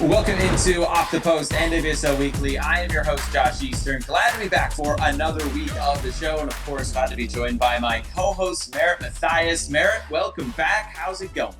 Welcome into Off the Post NWSL Weekly. I am your host, Josh Eastern. Glad to be back for another week of the show, and of course, glad to be joined by my co-host, Merritt Mathias. Merritt, welcome back. How's it going?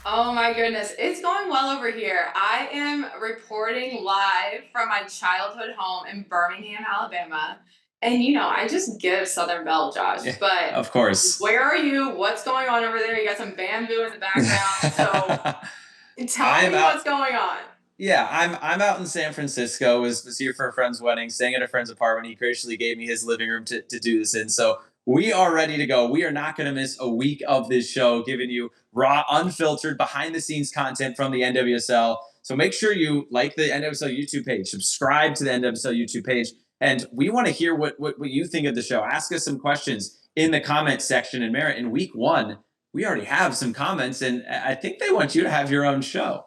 Oh my goodness, it's going well over here. I am reporting live from my childhood home in Birmingham, Alabama. And I just give Southern Belle, Josh. Yeah, But of course. where are you? What's going on over there? You got some bamboo in the background. So tell me what's going on. Yeah, I'm out in San Francisco. Was here for a friend's wedding, staying at a friend's apartment. He graciously gave me his living room to do this in. So we are ready to go. We are not going to miss a week of this show, giving you raw, unfiltered, behind the scenes content from the NWSL. So make sure you like the NWSL YouTube page, subscribe to the NWSL YouTube page, and we want to hear what you think of the show. Ask us some questions in the comments section. And Merritt, in week one, we already have some comments, and I think they want you to have your own show.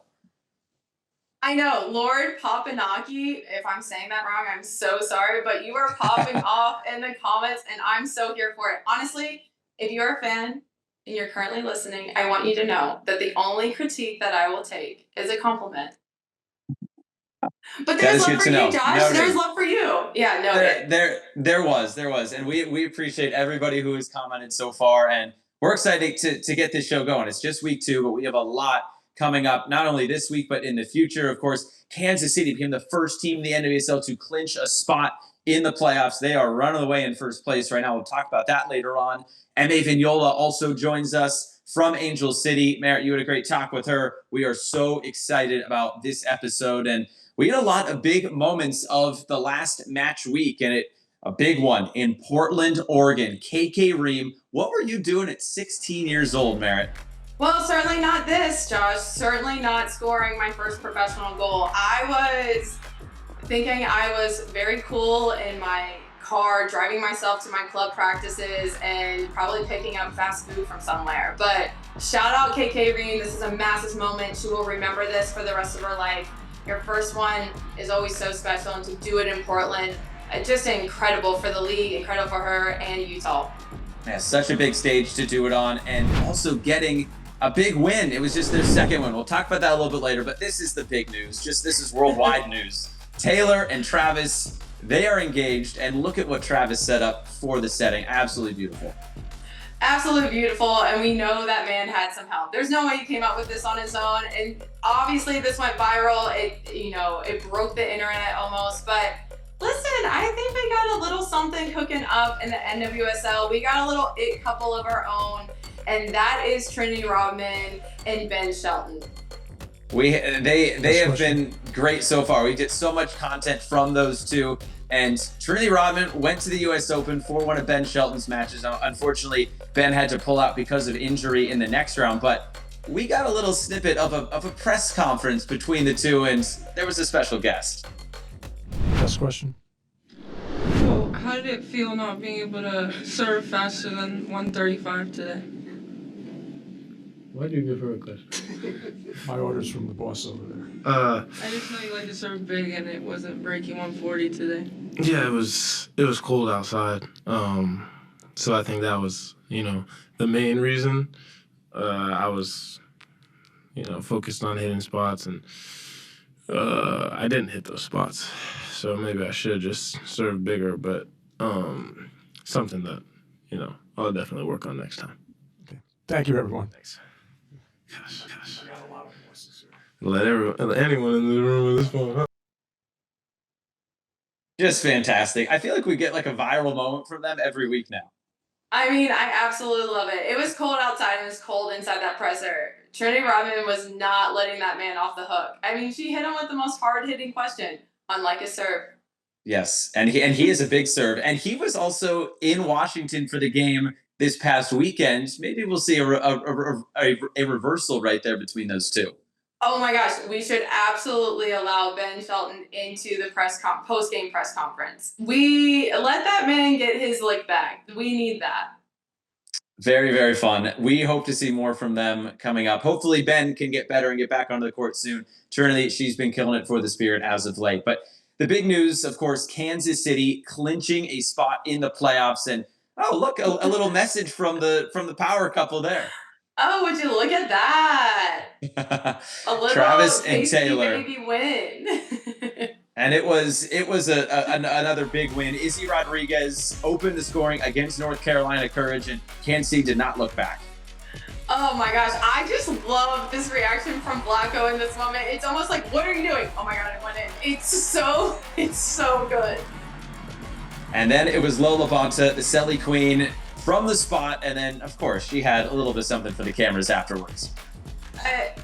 I know, Lord Papanaki, if I'm saying that wrong, I'm so sorry, but you are popping off in the comments, and I'm so here for it. Honestly, if you're a fan and you're currently listening, I want you to know that the only critique that I will take is a compliment. But there's love for you, Josh. Noted. There's love for you. Yeah, no. There was. And we appreciate everybody who has commented so far, and we're excited to get this show going. It's just week 2, but we have a lot coming up, not only this week, but in the future. Of course, Kansas City became the first team in the NWSL to clinch a spot in the playoffs. They are running away in first place right now. We'll talk about that later on. M.A. Vignola also joins us from Angel City. Merritt, you had a great talk with her. We are so excited about this episode, and we had a lot of big moments of the last match week, and a big one in Portland, Oregon. KK Ream, what were you doing at 16 years old, Merritt? Well, certainly not this, Josh. Certainly not scoring my first professional goal. I was thinking I was very cool in my car, driving myself to my club practices and probably picking up fast food from somewhere. But shout out KK Ream. This is a massive moment. She will remember this for the rest of her life. Your first one is always so special, and to do it in Portland, just incredible for the league, incredible for her and Utah. Yeah, such a big stage to do it on, and also getting a big win. It was just their second win. We'll talk about that a little bit later, but this is the big news. This is worldwide news. Taylor and Travis, they are engaged, and look at what Travis set up for the setting. Absolutely beautiful. Absolutely beautiful, and we know that man had some help. There's no way he came up with this on his own, and obviously this went viral. It broke the internet almost, but listen, I think we got a little something cooking up in the NWSL. We got a little it couple of our own, and that is Trinity Rodman and Ben Shelton. They have been great so far. We get so much content from those two. And Trinity Rodman went to the U.S. Open for one of Ben Shelton's matches. Unfortunately, Ben had to pull out because of injury in the next round. But we got a little snippet of a press conference between the two, and there was a special guest. Last question. So, how did it feel not being able to serve faster than 135 today? Why do you give her a question? My orders from the boss over there. I just know you like to serve big, and it wasn't breaking 140 today. Yeah, it was cold outside. So I think that was, the main reason. I was, focused on hitting spots, and I didn't hit those spots. So maybe I should have just served bigger, but something that, I'll definitely work on next time. Okay. Thank you, everyone. Thanks. Gosh. I got a lot of voices. Let anyone in the room with this phone, huh? Just fantastic. I feel like we get like a viral moment from them every week now. I mean, I absolutely love it. It was cold outside and it was cold inside that presser. Trinity Rodman was not letting that man off the hook. I mean, she hit him with the most hard-hitting question, unlike his serve. Yes, and he is a big serve. And he was also in Washington for the game this past weekend. Maybe we'll see a reversal right there between those two. Oh my gosh, we should absolutely allow Ben Shelton into the post-game press conference. We let that man get his lick back. We need that. Very, very fun. We hope to see more from them coming up. Hopefully Ben can get better and get back onto the court soon. Trinity, she's been killing it for the Spirit as of late. But the big news, of course, Kansas City clinching a spot in the playoffs. And oh, look, a little message from the power couple there. Oh, would you look at that? A little Travis and tasty Taylor. baby win. And it was another big win. Izzy Rodriguez opened the scoring against North Carolina Courage, and Kansas City did not look back. Oh my gosh, I just love this reaction from Blacko in this moment. It's almost like, what are you doing? Oh my god, it went in. It's so good. And then it was Lola Bonta, the Selly Queen, from the spot, and then of course she had a little bit of something for the cameras afterwards.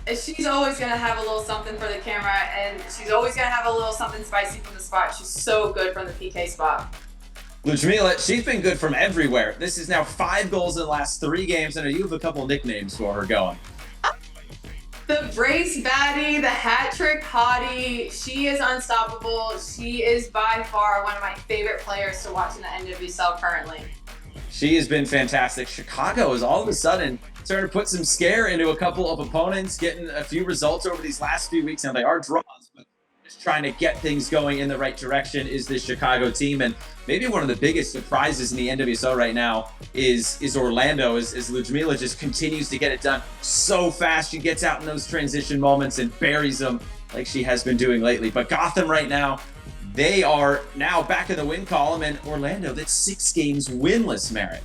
She's always gonna have a little something for the camera, and she's always gonna have a little something spicy from the spot. She's so good from the PK spot. Ludmila, she's been good from everywhere. This is now 5 goals in the last 3 games, and you have a couple nicknames for her going. The brace baddie, the hat trick hottie. She is unstoppable. She is by far one of my favorite players to watch in the NWSL currently. She has been fantastic. Chicago is all of a sudden starting to put some scare into a couple of opponents, getting a few results over these last few weeks. Now they are draws, but just trying to get things going in the right direction is this Chicago team. And maybe one of the biggest surprises in the NWSL right now is Orlando, as Ludmila just continues to get it done so fast. She gets out in those transition moments and buries them like she has been doing lately. But Gotham right now, they are now back in the win column, and Orlando, that's 6 games winless, Merritt.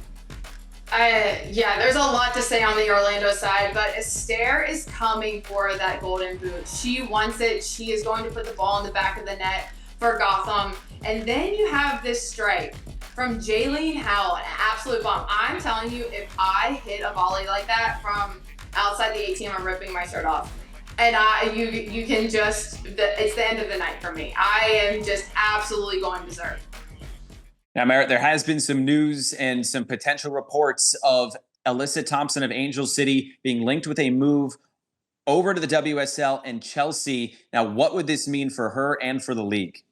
Yeah, there's a lot to say on the Orlando side, but Esther is coming for that golden boot. She wants it. She is going to put the ball in the back of the net for Gotham. And then you have this strike from Jaylene Howell, an absolute bomb. I'm telling you, if I hit a volley like that from outside the ATM, I'm ripping my shirt off. And you can just, it's the end of the night for me. I am just absolutely going berserk. Now, Merritt, there has been some news and some potential reports of Alyssa Thompson of Angel City being linked with a move over to the WSL and Chelsea. Now, what would this mean for her and for the league?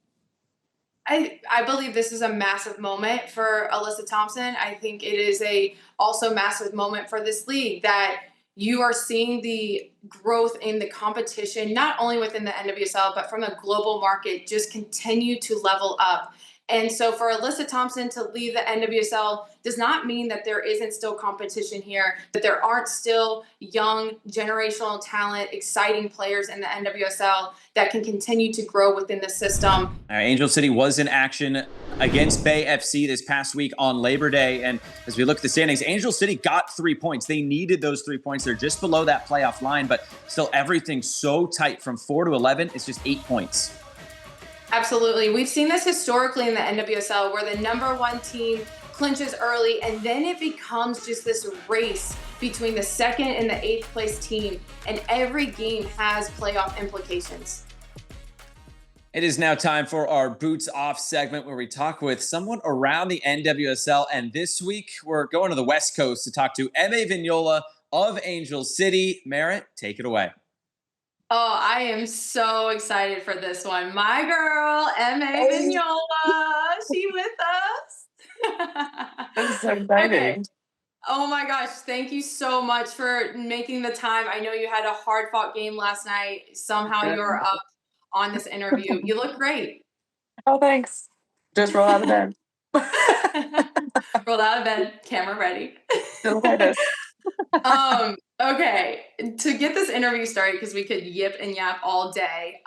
I believe this is a massive moment for Alyssa Thompson. I think it is also massive moment for this league that you are seeing the growth in the competition, not only within the NWSL, but from a global market, just continue to level up. And so for Alyssa Thompson to leave the NWSL does not mean that there isn't still competition here, that there aren't still young, generational talent, exciting players in the NWSL that can continue to grow within the system. Angel City was in action against Bay FC this past week on Labor Day. And as we look at the standings, Angel City got 3 points. They needed those 3 points. They're just below that playoff line, but still everything's so tight from 4 to 11. It's just 8 points. Absolutely. We've seen this historically in the NWSL where the number 1 team clinches early, and then it becomes just this race between the 2nd and the 8th place team, and every game has playoff implications. It is now time for our Boots Off segment where we talk with someone around the NWSL, and this week we're going to the West Coast to talk to M.A. Vignola of Angel City. Merritt, take it away. Oh, I am so excited for this one. My girl, M.A. Vignola, she with us. That's so exciting. Okay. Oh my gosh, thank you so much for making the time. I know you had a hard-fought game last night. Somehow you're up on this interview. You look great. Oh, thanks. Just roll out of bed. Rolled out of bed, camera ready. Still like this. Okay, to get this interview started, because we could yip and yap all day.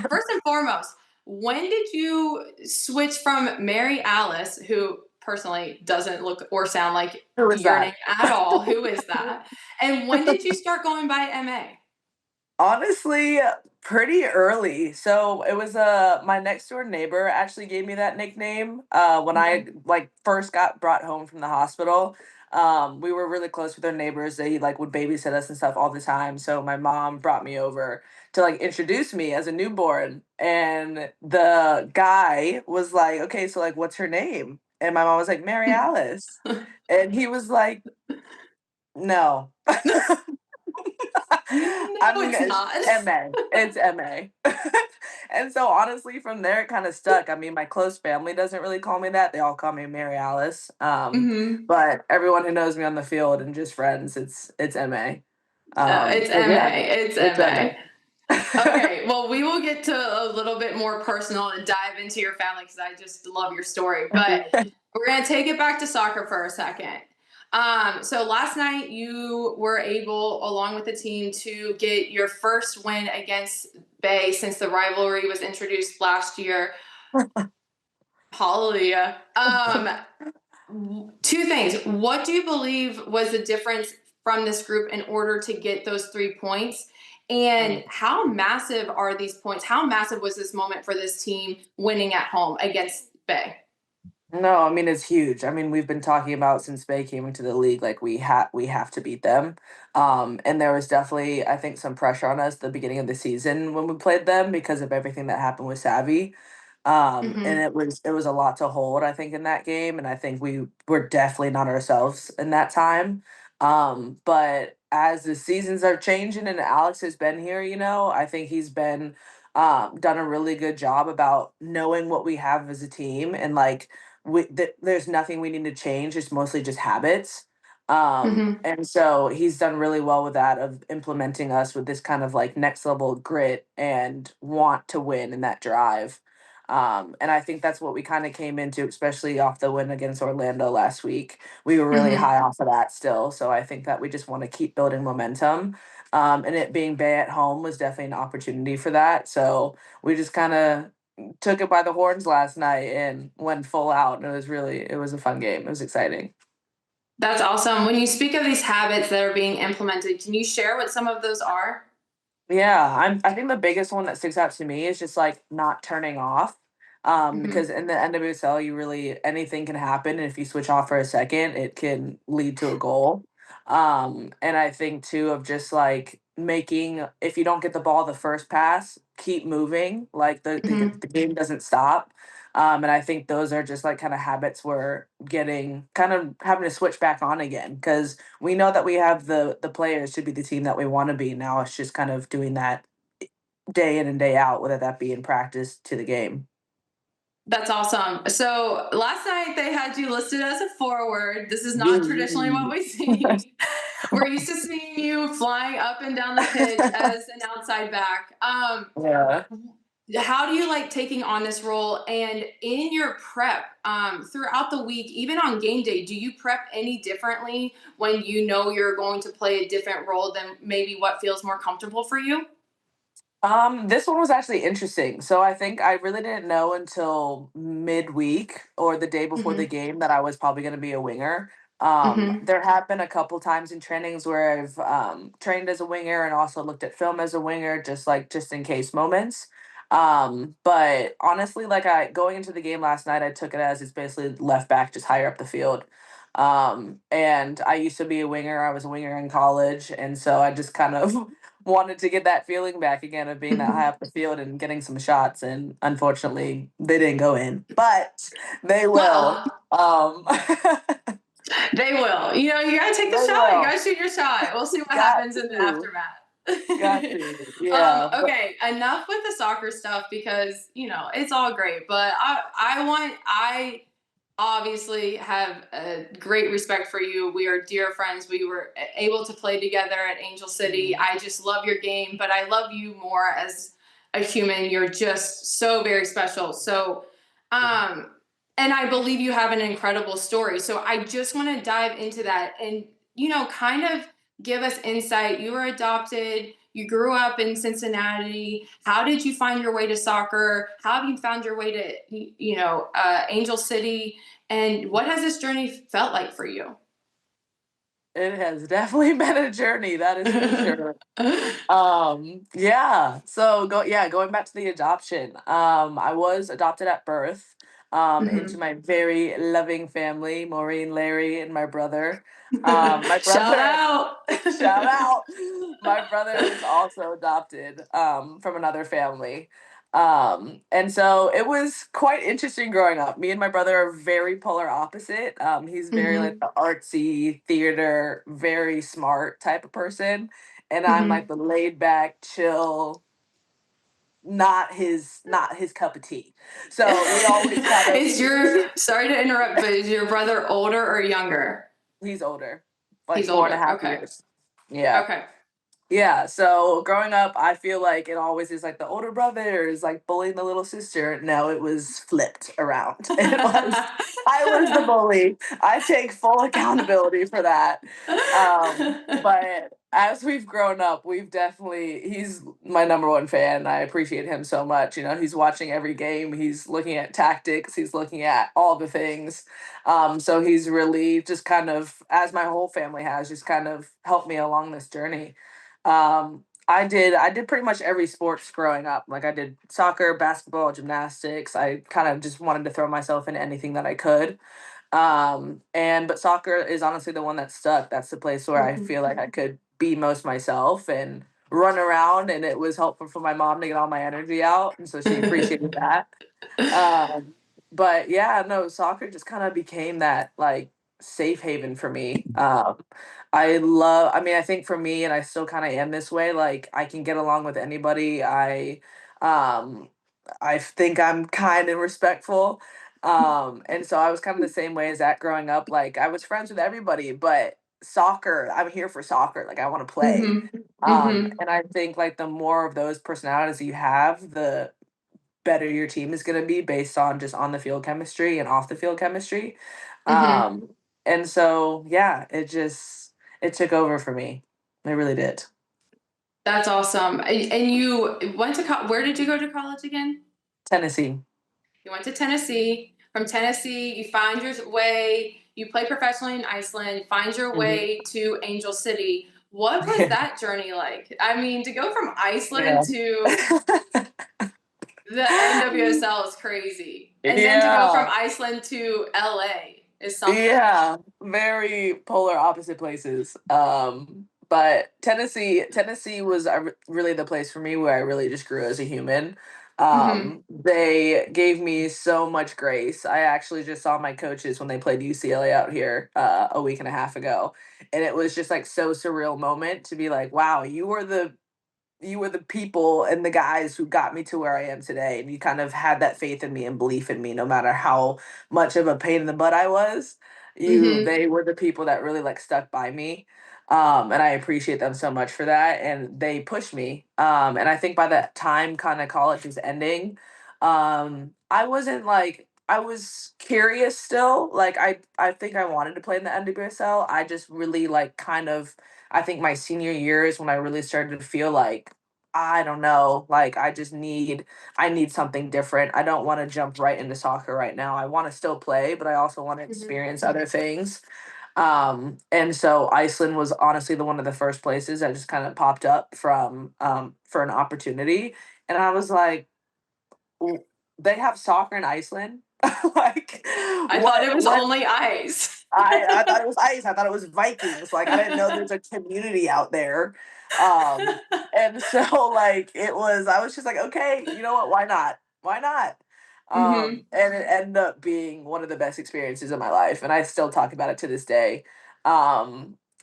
First and foremost, when did you switch from Mary Alice, who personally doesn't look or sound like your name at all? Who is that? And when did you start going by MA? Honestly, pretty early. So it was my next door neighbor actually gave me that nickname when I first got brought home from the hospital. We were really close with our neighbors. They would babysit us and stuff all the time. So my mom brought me over to introduce me as a newborn. And the guy was like, okay, so what's her name? And my mom was like, Mary Alice. And he was like, no. It's not. MA. It's MA. And so honestly, from there, it kind of stuck. I mean, my close family doesn't really call me that. They all call me Mary Alice. But everyone who knows me on the field and just friends, it's MA. It's MA. Yeah, it's MA. Okay, well, we will get to a little bit more personal and dive into your family because I just love your story. But we're going to take it back to soccer for a second. So last night you were able, along with the team, to get your first win against Bay since the rivalry was introduced last year. Hallelujah. Two things. What do you believe was the difference from this group in order to get those 3 points? And how massive are these points? How massive was this moment for this team winning at home against Bay? No, I mean it's huge. I mean we've been talking about since Bay came into the league, like we have to beat them. And there was definitely I think some pressure on us at the beginning of the season when we played them because of everything that happened with Savvy. And Mm-hmm. it was a lot to hold, I think, in that game, and I think we were definitely not ourselves in that time. But as the seasons are changing and Alex has been here, I think he's been done a really good job about knowing what we have as a team and like there's nothing we need to change. It's mostly just habits. Mm-hmm. And so he's done really well with that of implementing us with this kind of like next level grit and want to win and that drive. And I think that's what we kind of came into, especially off the win against Orlando last week. We were really Mm-hmm. high off of that still. So I think that we just want to keep building momentum. And it being Bay at home was definitely an opportunity for that. So we just kind of took it by the horns last night and went full out. And it was a fun game. It was exciting. That's awesome. When you speak of these habits that are being implemented, can you share what some of those are? Yeah, I think the biggest one that sticks out to me is just like not turning off. Mm-hmm. Because in the NWSL, you really anything can happen, and if you switch off for a second, it can lead to a goal. And I think too of just like making if you don't get the ball the first pass, keep moving. Like Mm-hmm. the game doesn't stop. And I think those are just like kind of habits we're getting kind of having to switch back on again because we know that we have the players to be the team that we want to be. Now it's just kind of doing that day in and day out, whether that be in practice to the game. That's awesome. So last night they had you listed as a forward. This is not traditionally what Yay. we see. We're used to seeing you flying up and down the pitch as an outside back. Yeah. How do you like taking on this role? And in your prep throughout the week, even on game day, do you prep any differently when you know you're going to play a different role than maybe what feels more comfortable for you? This one was actually interesting. So I think I really didn't know until midweek or the day before the Mm-hmm. game that I was probably going to be a winger. Mm-hmm. There have been a couple times in trainings where I've trained as a winger and also looked at film as a winger, just in case moments. But honestly, like I going into the game last night, I took it as it's basically left back, just higher up the field. And I used to be a winger. I was a winger in college, and so I just kind of wanted to get that feeling back again of being that high up the field and getting some shots. And unfortunately, they didn't go in, but they will. Well, Um, they will. You know, you gotta take the they shot. You will. gotta shoot your shot. We'll see what Got happens in the to. aftermath. Got to. Yeah. But Okay, enough with the soccer stuff because it's all great. But I obviously have a great respect for you. We are dear friends. We were able to play together at Angel City. I just love your game, but I love you more as a human. You're just so very special. So, um, and I believe you have an incredible story. So I just want to dive into that and, kind of give us insight. You were adopted. You grew up in Cincinnati. How did you find your way to soccer? How have you found your way to, Angel City? And what has this journey felt like for you? it has definitely been a journey, that is for sure. Yeah. So going back to the adoption. I was adopted at birth, into Mhm. my very loving family, Maureen, Larry, and my brother. My Shout brother, out. shout out. My brother is also adopted, from another family. And so it was quite interesting growing up. Me and my brother are very polar opposite. He's very like Hmm. the artsy theater, very smart type of person and I'm like Hmm. the laid back, chill, not his cup of tea. So we always kind of Is your sorry to interrupt, but is your brother older or younger? he's older, like He's four and a older. half Okay. years. Yeah. Okay. Yeah, so growing up, I feel like it always is like the older brother is like bullying the little sister. No, it was flipped around. It was I was the bully. I take full accountability for that. But as we've grown up, we've definitely he's my number one fan. I appreciate him so much. You know, he's watching every game, he's looking at tactics, he's looking at all the things. So he's really just kind of, as my whole family has, just kind of helped me along this journey. I did pretty much every sports growing up. Like I did soccer, basketball, gymnastics. I kind of just wanted to throw myself in anything that I could. And but soccer is honestly the one that stuck. That's the place where I Mhm. feel like I could be most myself and run around, and it was helpful for my mom to get all my energy out, and so she appreciated that. Um, but yeah, no, soccer just kind of became that like safe haven for me. I mean, I think for me, and I still kind of am this way, like I can get along with anybody. Um, I think I'm kind and respectful. And so I was kind of the same way as that growing up. Like I was friends with everybody, but soccer, I'm here for soccer. Like I want to play. Mhm. Mhm. And I think like the more of those personalities you have, the better your team is going to be based on just on the field chemistry and off the field chemistry. Mhm. Um, and so, yeah, it took over for me. It really did. That's awesome. And you went to where did you go to college again? Tennessee. You went to Tennessee. From Tennessee, you find your way. You play professionally in Iceland. Find your Mhm. way to Angel City. What was Yeah. that journey like? I mean, to go from Yeah. Iceland to the NWSL is crazy, and then to go from Yeah. Iceland to LA is something. Yeah, very polar opposite places. But Tennessee was really the place for me where I really just grew as a human. Mm-hmm. They gave me so much grace. I actually just saw my coaches when they played UCLA out here a week and a half ago, and it was just like so surreal moment to be like, wow, you were the people and the guys who got me to where I am today. And you kind of had that faith in me and belief in me, no matter how much of a pain in the butt I was. Mm-hmm. They were the people that really like stuck by me. And I appreciate them so much for that. And they pushed me. And I think by the time kind of college was ending, I wasn't like, I was curious still. Like I think I wanted to play in the NWSL. I just really like kind of I think my senior year is when I really started to feel like I don't know, like I need something different. I don't want to jump right into soccer right now. I want to still play, but I also want to Mm-hmm. experience other things. And so Iceland was honestly the one of the first places that just kind of popped up from for an opportunity, and I was like, "W- they have soccer in Iceland? Like I thought it was what only ice. I thought it was ice. I thought it was Vikings. Like I didn't know there's a community out there. Um, and so like it was. I was just like, okay, you know what? Why not? Why not? Mm-hmm. And it ended up being one of the best experiences of my life, and I still talk about it to this day.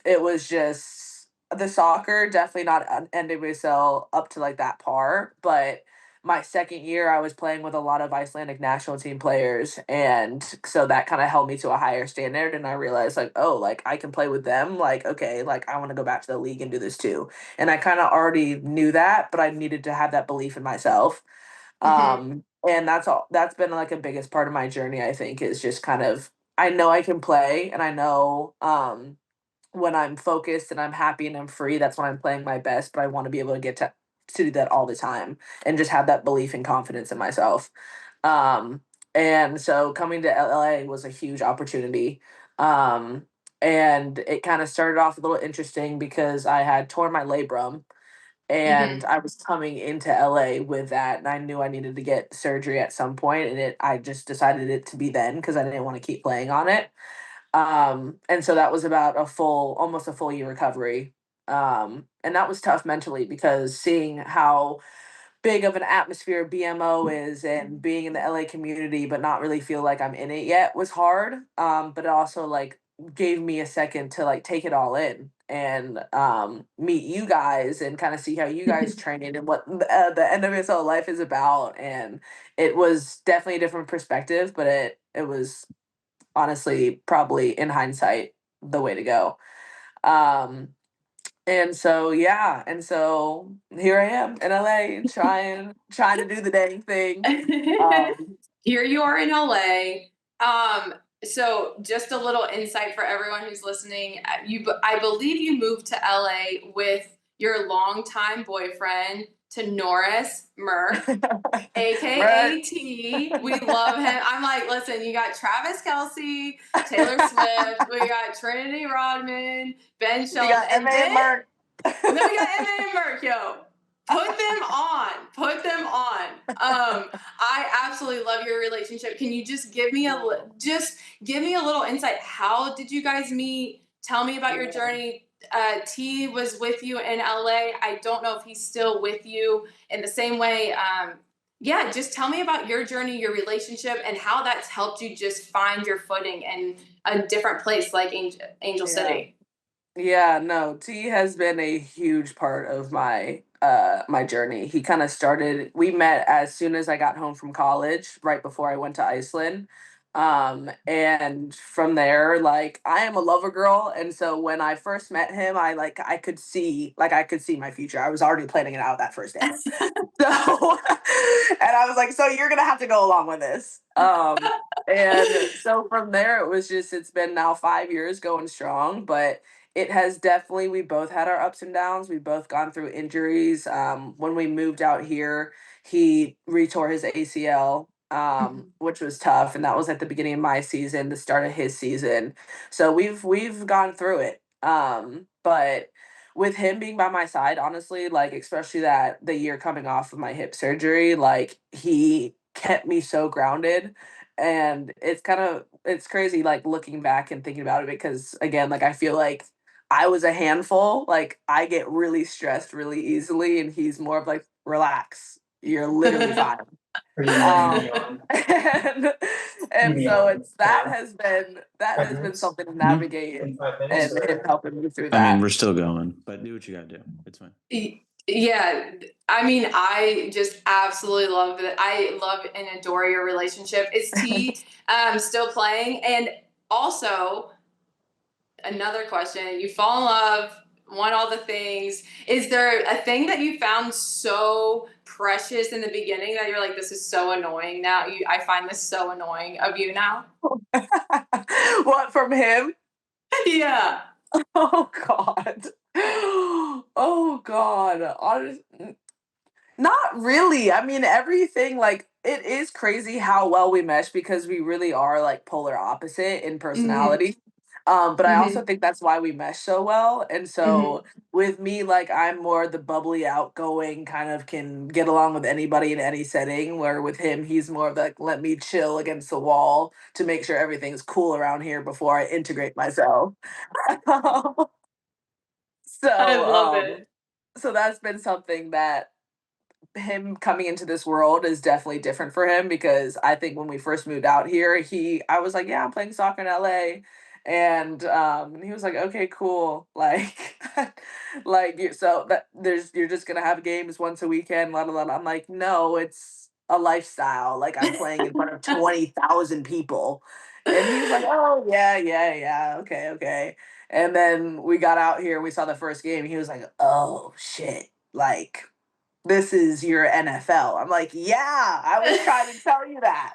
It was just the soccer, definitely not an NWSL up to like that par, but my second year I was playing with a lot of Icelandic national team players, and so that kind of held me to a higher standard, and I realized like, oh, like I can play with them, like okay, like I want to go back to the league and do this too. And I kind of already knew that, but I needed to have that belief in myself. Mm-hmm. And that's been like a biggest part of my journey, I think, is just kind of I know I can play, and I know when I'm focused and I'm happy and I'm free, that's when I'm playing my best. But I want to be able to get to do that all the time and just have that belief and confidence in myself. Um, and so coming to LA was a huge opportunity. Um, and it kind of started off a little interesting because I had torn my labrum and Mm-hmm. I was coming into LA with that, and I knew I needed to get surgery at some point, and I just decided it to be then because I didn't want to keep playing on it. And so that was about almost a full year recovery. And that was tough mentally because seeing how big of an atmosphere BMO is and being in the LA community, but not really feel like I'm in it yet was hard. But it also like gave me a second to like take it all in and meet you guys and kind of see how you guys train and what the NWSL life is about. And it was definitely a different perspective, but it was honestly probably in hindsight the way to go. Um, And so yeah, and so here I am in LA trying to do the dang thing. Um, Here you are in LA. So just a little insight for everyone who's listening. I believe you moved to LA with your longtime boyfriend, to Norris Merck, right. aka T. We love him. I'm like, listen, you got Travis Kelsey, Taylor Swift, we got Trinity Rodman, Ben We Shelton, got and MA and then Merck. we got Emma and Merck, yo. Put them on. Put them on. I absolutely love your relationship. Can you just give me just give me a little insight? How did you guys meet? Tell me about your journey. T was with you in LA. I don't know if he's still with you in the same way. Yeah, just tell me about your journey, your relationship, and how that's helped you just find your footing in a different place like Angel Yeah. City. Yeah, no, T has been a huge part of my journey. He kind of started, we met as soon as I got home from college, right before I went to Iceland. And from there, like I am a lover girl, and so when I first met him, I could see my future. I was already planning it out that first day. So and I was like, so you're gonna have to go along with this. And so from there it's been now 5 years going strong, but it has definitely, we both had our ups and downs. We both gone through injuries. When we moved out here, he retore his ACL, which was tough, and that was at the beginning of my season, the start of his season. So we've gone through it. But with him being by my side, honestly, like especially that the year coming off of my hip surgery, like he kept me so grounded. And it's crazy like looking back and thinking about it because again, like I feel like I was a handful. Like I get really stressed really easily, and he's more of like, relax. You're literally fine. And, and so that has been something to navigate and him helping me through I mean, that. we're still going, but do what you gotta do. It's fine. Yeah, I mean, I just absolutely love it. I love and adore your relationship. Is T still playing? And also, another question: you fall in love, want all the things. Is there a thing that you found so precious in the beginning that you're like, this is so annoying now? I find this so annoying of you now. What, from him? Yeah. Oh God. Oh God. Not really. I mean, everything, like it is crazy how well we mesh because we really are like polar opposite in Hmm. personality. But I also Hmm. think that's why we mesh so well. And Hmm. so with me, like I'm more the bubbly, outgoing, kind of can get along with anybody in any setting. Where with him, he's more of like, let me chill against the wall to make sure everything's cool around here before I integrate myself. I so love it. so that's been something that him coming into this world is definitely different for him because I think when we first moved out here, I was like, yeah, I'm playing soccer in LA. And he was like, okay, cool. Like, so that you're just gonna have games once a weekend, la la la. I'm like, no, it's a lifestyle. Like, I'm playing in front of 20,000 people. And he was like, oh, yeah, yeah, yeah, okay, okay. And then we got out here, we saw the first game. He was like, oh, shit. Like, this is your NFL. I'm like, yeah, I was trying to tell you that.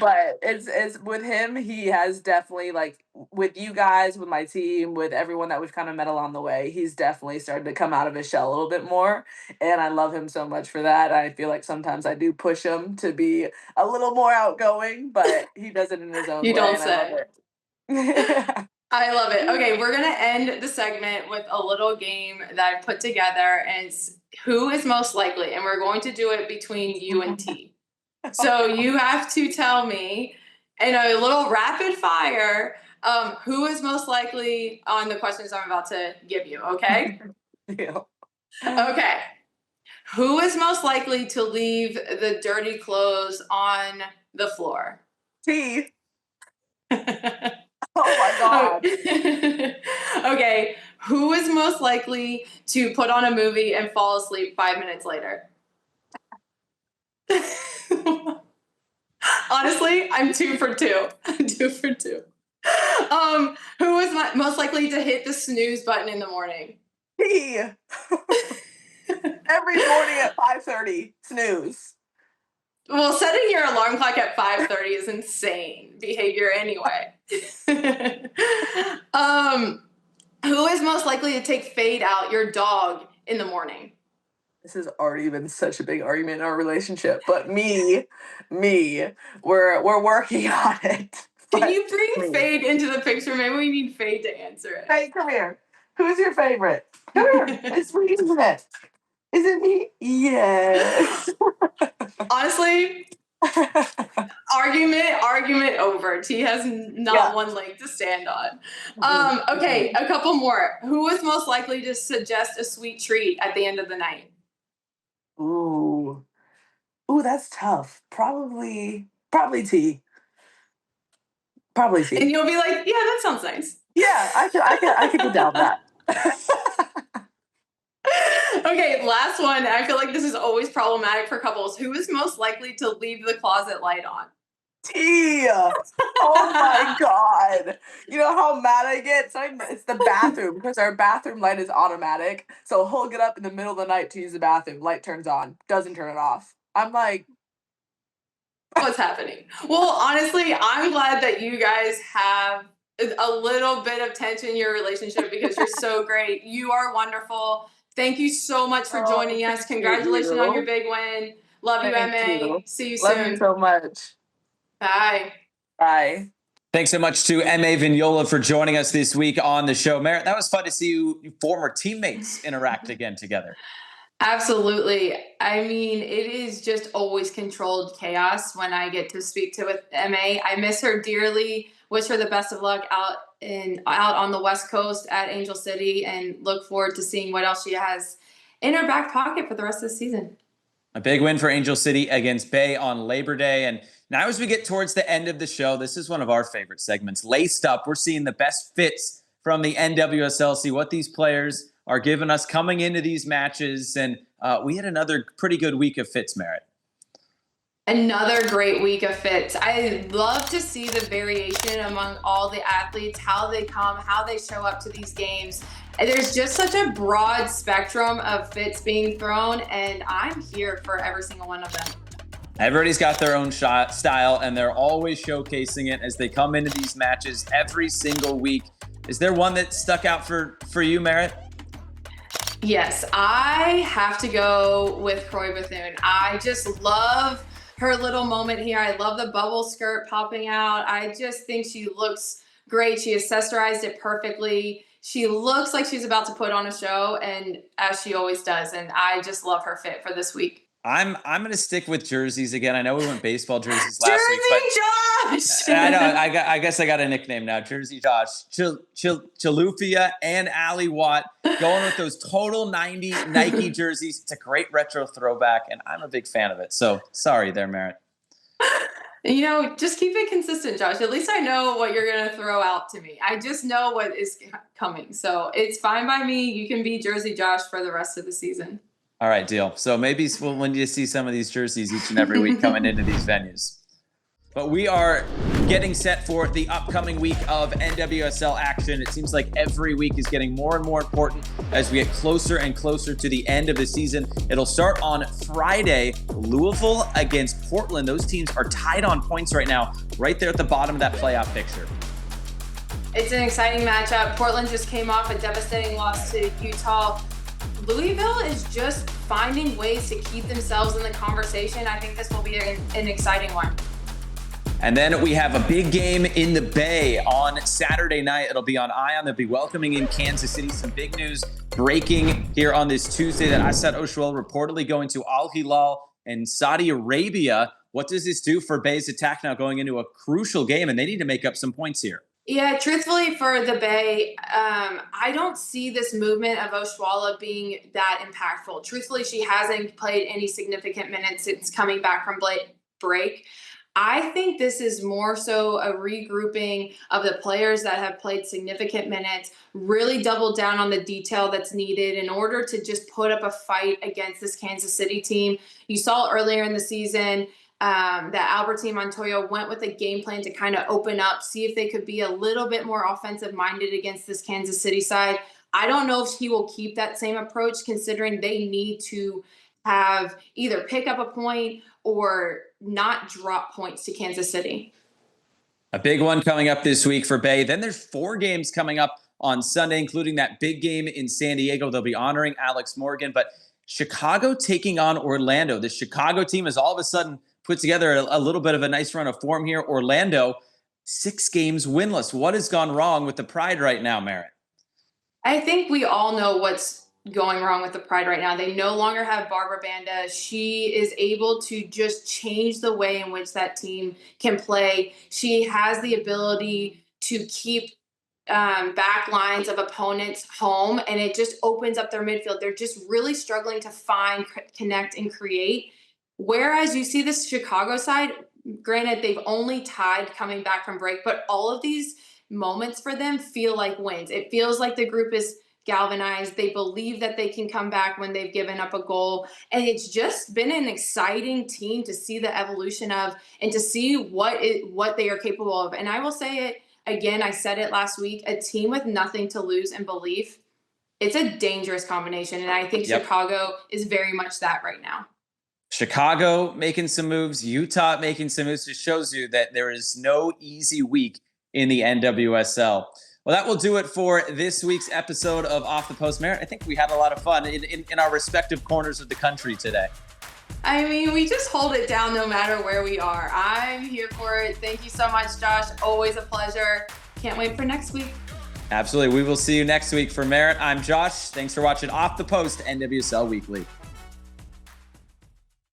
But it's with him, he has definitely like with you guys, with my team, with everyone that we've kind of met along the way, he's definitely started to come out of his shell a little bit more. And I love him so much for that. I feel like sometimes I do push him to be a little more outgoing, but he does it in his own You way, don't and I love say. it. I love it. Okay, we're gonna end the segment with a little game that I put together, and it's who is most likely, and we're going to do it between you and T. So you have to tell me in a little rapid fire, who is most likely on the questions I'm about to give you. Okay. Yeah. Okay. Who is most likely to leave the dirty clothes on the floor? T. Oh my God. Okay, who is most likely to put on a movie and fall asleep 5 minutes later? Honestly, I'm 2 for 2. I'm 2 for 2. Who Who is most likely to hit the snooze button in the morning? Me. Every morning at 5:30, snooze. Well, setting your alarm clock at 5:30 is insane behavior anyway. Who is most likely to take Fade out, your dog, in the morning? This has already been such a big argument in our relationship, but me, we're working on it. Can you bring Fade into the picture? Maybe we need Fade to answer it. Hey, come here. Who's your favorite? Come here. It's me, isn't it? Is it me? Yes. Honestly, argument over. T has not one leg to stand on. Okay, a couple more. Who is most likely to suggest a sweet treat at the end of the night? Ooh, that's tough. Probably T. Probably T. And you'll be like, yeah, that sounds nice. Yeah, I could go down that. Okay, last one. I feel like this is always problematic for couples. Who is most likely to leave the closet light on? T. Oh my God. You know how mad I get? It's the bathroom because our bathroom light is automatic. So he'll get up in the middle of the night to use the bathroom. Light turns on. Doesn't turn it off. I'm like, what's happening? Well, honestly, I'm glad that you guys have a little bit of tension in your relationship because you're so great. You are wonderful. Thank you so much for joining us. Congratulations on your big win. Love you, MA. See you soon. Love you so much. Bye. Bye. Thanks so much to MA Vignola for joining us this week on the show. Merritt, that was fun to see you former teammates interact again together. Absolutely. I mean, it is just always controlled chaos when I get to speak with MA. I miss her dearly. Wish her the best of luck out on the West Coast at Angel City, and look forward to seeing what else she has in her back pocket for the rest of the season. A big win for Angel City against Bay on Labor Day. And now as we get towards the end of the show, this is one of our favorite segments. Laced Up, we're seeing the best fits from the NWSL, see what these players are giving us coming into these matches. And we had another pretty good week of fits, Merritt. Another great week of fits. I love to see the variation among all the athletes, how they come, how they show up to these games. There's just such a broad spectrum of fits being thrown, and I'm here for every single one of them. Everybody's got their own style, and they're always showcasing it as they come into these matches every single week. Is there one that stuck out for you, Merritt? Yes, I have to go with Croy Bethune. I just love her little moment here. I love the bubble skirt popping out. I just think she looks great. She accessorized it perfectly. She looks like she's about to put on a show, and as she always does. And I just love her fit for this week. I'm going to stick with jerseys again. I know we went baseball jerseys last week, but Josh! I know. I guess I got a nickname now. Jersey Josh, Chalufia, and Ali Watt going with those total 90 Nike jerseys. It's a great retro throwback, and I'm a big fan of it. So sorry there, Merritt. You know, just keep it consistent, Josh. At least I know what you're going to throw out to me. I just know what is coming. So it's fine by me. You can be Jersey Josh for the rest of the season. All right, deal. So maybe when you see some of these jerseys each and every week coming into these venues. But we are getting set for the upcoming week of NWSL action. It seems like every week is getting more and more important as we get closer and closer to the end of the season. It'll start on Friday, Louisville against Portland. Those teams are tied on points right now, right there at the bottom of that playoff picture. It's an exciting matchup. Portland just came off a devastating loss to Utah. Louisville is just finding ways to keep themselves in the conversation. I think this will be an exciting one. And then we have a big game in the Bay on Saturday night. It'll be on Ion. They'll be welcoming in Kansas City. Some big news breaking here on this Tuesday that Asad Oshuel reportedly going to Al Hilal and Saudi Arabia. What does this do for Bay's attack now going into a crucial game? And they need to make up some points here. Yeah, truthfully for the Bay, I don't see this movement of Oshuala being that impactful. Truthfully, she hasn't played any significant minutes since coming back from break. I think this is more so a regrouping of the players that have played significant minutes, really double down on the detail that's needed in order to just put up a fight against this Kansas City team. You saw earlier in the season, that Albertine Montoya went with a game plan to kind of open up, see if they could be a little bit more offensive minded against this Kansas City side. I don't know if he will keep that same approach, considering they need to have either pick up a point or not drop points to Kansas City. A big one coming up this week for Bay. Then there's 4 games coming up on Sunday, including that big game in San Diego. They'll be honoring Alex Morgan, but Chicago taking on Orlando. The Chicago team has all of a sudden put together a little bit of a nice run of form here. Orlando, 6 games winless. What has gone wrong with the Pride right now, Merritt? I think we all know what's going wrong with the Pride right now. They no longer have Barbara Banda. She is able to just change the way in which that team can play. She has the ability to keep back lines of opponents home, and it just opens up their midfield. They're just really struggling to find, connect, and create. Whereas you see this Chicago side, granted, they've only tied coming back from break, but all of these moments for them feel like wins. It feels like the group is galvanized. They believe that they can come back when they've given up a goal. And it's just been an exciting team to see the evolution of and to see what they are capable of. And I will say it again, I said it last week, a team with nothing to lose and belief, it's a dangerous combination. And I think Chicago is very much that right now. Chicago making some moves, Utah making some moves. Just shows you that there is no easy week in the NWSL. Well, that will do it for this week's episode of Off the Post. Merritt, I think we had a lot of fun in our respective corners of the country today. I mean, we just hold it down no matter where we are. I'm here for it. Thank you so much, Josh. Always a pleasure. Can't wait for next week. Absolutely. We will see you next week. For Merritt, I'm Josh. Thanks for watching Off the Post NWSL Weekly.